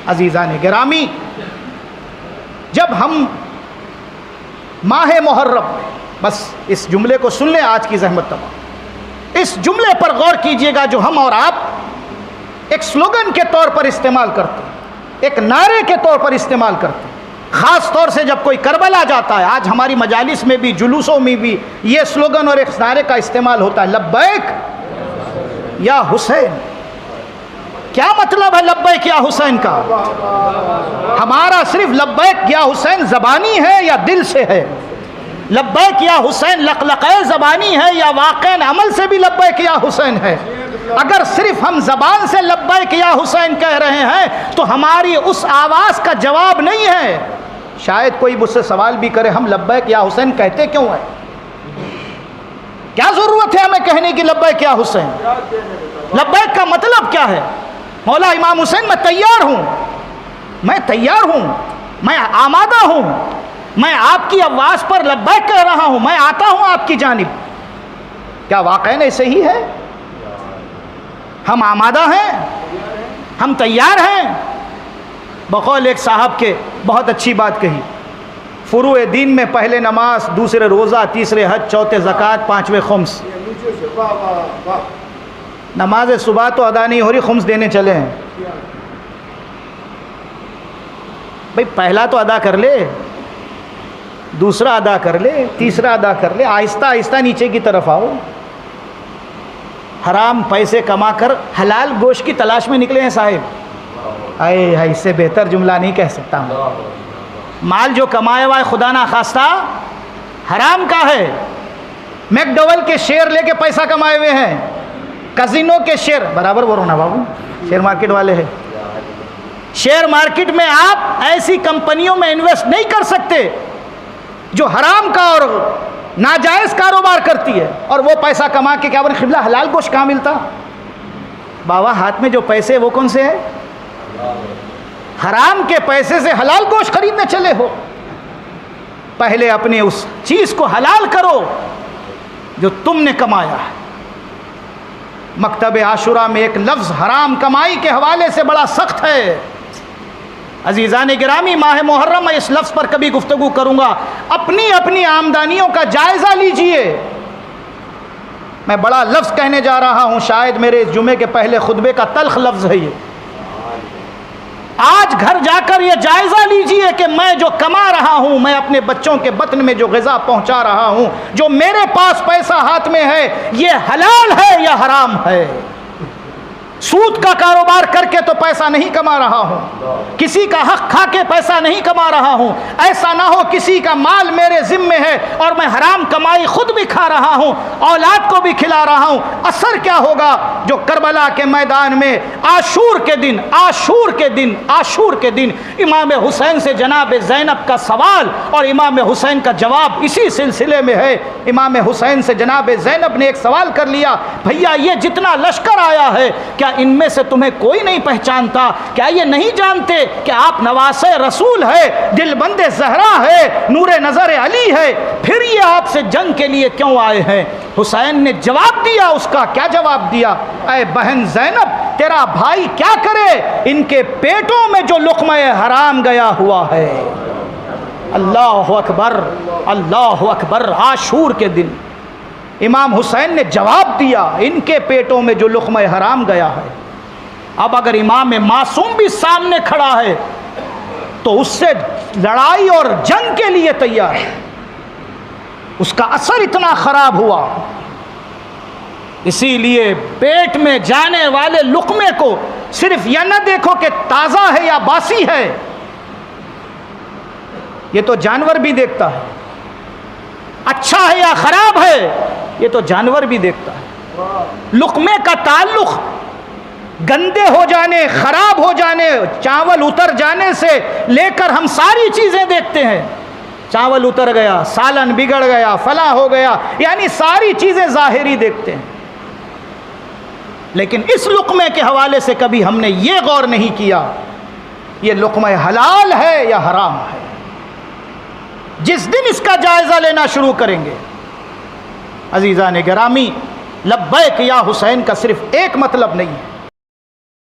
अजीज़ान गिरामी, जब हम माह मुहर्रम, बस इस जुमले को सुन लें, आज की जहमत तमाम, इस जुमले पर गौर कीजिएगा जो हम और आप एक स्लोगन के तौर पर इस्तेमाल करते हैं, एक नारे के तौर पर इस्तेमाल करते हैं। ख़ास तौर से जब कोई करबला जाता है, आज हमारी मजालिस में भी, जुलूसों में भी ये स्लोगन और एक नारे का इस्तेमाल होता है, लब्बैक या हुसैन। क्या मतलब है लब्बैक या हुसैन का? हमारा सिर्फ लब्बैक या हुसैन ज़बानी है या दिल से है? लब्बैक या हुसैन लक़लक़े ज़बानी है या वाक़ईन अमल से भी लब्बैक या हुसैन है? अगर सिर्फ हम ज़बान से लब्बैक या हुसैन कह रहे हैं तो हमारी उस आवाज़ का जवाब नहीं है। शायद कोई मुझसे सवाल भी करे, हम लब्बैक या हुसैन कहते क्यों हैं? क्या ज़रूरत है हमें कहने की लब्बैक या हुसैन? लब्बैक का मतलब क्या है? मौला इमाम हुसैन, मैं तैयार हूँ, मैं तैयार हूँ, मैं आमादा हूँ, मैं आपकी आवाज़ पर लब्बैक कह रहा हूँ, मैं आता हूँ आपकी जानिब। क्या वाक़ईन ऐसे ही है? हम आमादा हैं, हम तैयार हैं। बकौल एक साहब के बहुत अच्छी बात कही, फुरूए दीन में पहले नमाज, दूसरे रोज़ा, तीसरे हज, चौथे ज़कात, पाँचवें खुम्स। नमाज सुबह तो अदा नहीं हो रही, खुम्स देने चले हैं। भाई पहला तो अदा कर ले, दूसरा अदा कर ले, तीसरा अदा कर ले, आहिस्ता आहिस्ता नीचे की तरफ आओ। हराम पैसे कमाकर हलाल गोश्त की तलाश में निकले हैं साहिब। आए, इससे बेहतर जुमला नहीं कह सकता हूँ। माल जो कमाया हुआ है खुदा ना खास्ता हराम का है। मैकडोवेल के शेयर लेके पैसा कमाए हुए हैं, कजिनो के शेयर, बराबर बोलो ना बाबू, शेयर मार्केट वाले हैं। शेयर मार्केट में आप ऐसी कंपनियों में इन्वेस्ट नहीं कर सकते जो हराम का और नाजायज़ कारोबार करती है, और वो पैसा कमा के क्या बोले खिबला हलाल गोश्त कहाँ मिलता? बाबा हाथ में जो पैसे वो कौन से है? हराम के पैसे से हलाल गोश्त खरीदने चले हो। पहले अपने उस चीज़ को हलाल करो जो तुमने कमाया है। मकतब आशुरा में एक लफ्ज़ हराम कमाई के हवाले से बड़ा सख्त है। अजीज़ान गिरामी, माह मुहर्रम, मैं इस लफ्ज़ पर कभी गुफ्तगू करूँगा। अपनी अपनी आमदनियों का जायज़ा लीजिए। मैं बड़ा लफ्ज़ कहने जा रहा हूँ, शायद मेरे इस जुमे के पहले खुतबे का तल्ख लफ्ज़ है ये। आज घर जाकर ये जायज़ा लीजिए कि मैं जो कमा रहा हूँ, मैं अपने बच्चों के बतन में जो ग़िज़ा पहुँचा रहा हूँ, जो मेरे पास पैसा हाथ में है, ये हलाल है या हराम है? सूद का कारोबार करके तो पैसा नहीं कमा रहा हूँ, किसी का हक खा के पैसा नहीं कमा रहा हूँ। ऐसा ना हो किसी का माल मेरे ज़िम्मे है और मैं हराम कमाई खुद भी खा रहा हूँ, औलाद को भी खिला रहा हूँ। असर क्या होगा जो करबला के मैदान में आशूर के दिन इमाम हुसैन से जनाब ज़ैनब का सवाल और इमाम हुसैन का जवाब इसी सिलसिले में है। इमाम हुसैन से जनाब ज़ैनब ने एक सवाल कर लिया, भैया ये जितना लश्कर आया है, क्या इनमें से तुम्हें कोई नहीं पहचानता? क्या ये नहीं जानते कि आप नवासे रसूल है, दिलबंदे ज़हरा है, नूरे नज़र अली है, फिर ये आपसे जंग के लिए क्यों आए हैं? हुसैन ने जवाब दिया, उसका क्या जवाब दिया? ऐ बहन ज़ैनब, तेरा भाई क्या करे, इनके पेटों में जो लुक़्मा हराम गया हुआ है। अल्लाहु अकबर, अल्लाहु अकबर। आशूर के दिन इमाम हुसैन ने जवाब दिया, इनके पेटों में जो लुक़्मा हराम गया है। अब अगर इमाम मासूम भी सामने खड़ा है तो उससे लड़ाई और जंग के लिए तैयार है। उसका असर इतना ख़राब हुआ, इसीलिए पेट में जाने वाले लुक़्मे को सिर्फ यह न देखो कि ताज़ा है या बासी है, ये तो जानवर भी देखता है। अच्छा है या ख़राब है, ये तो जानवर भी देखता है। लुक़्मे का ताल्लुक़ गंदे हो जाने, ख़राब हो जाने, चावल उतर जाने से लेकर हम सारी चीज़ें देखते हैं। चावल उतर गया, सालन बिगड़ गया, फला हो गया, यानी सारी चीज़ें ज़ाहिरी देखते हैं। लेकिन इस लुक़्मे के हवाले से कभी हमने ये गौर नहीं किया ये लुक़्मा हलाल है या हराम है। जिस दिन इसका जायज़ा लेना शुरू करेंगे, अज़ीज़ान गिरामी, लब्बैक या हुसैन का सिर्फ एक मतलब नहीं है,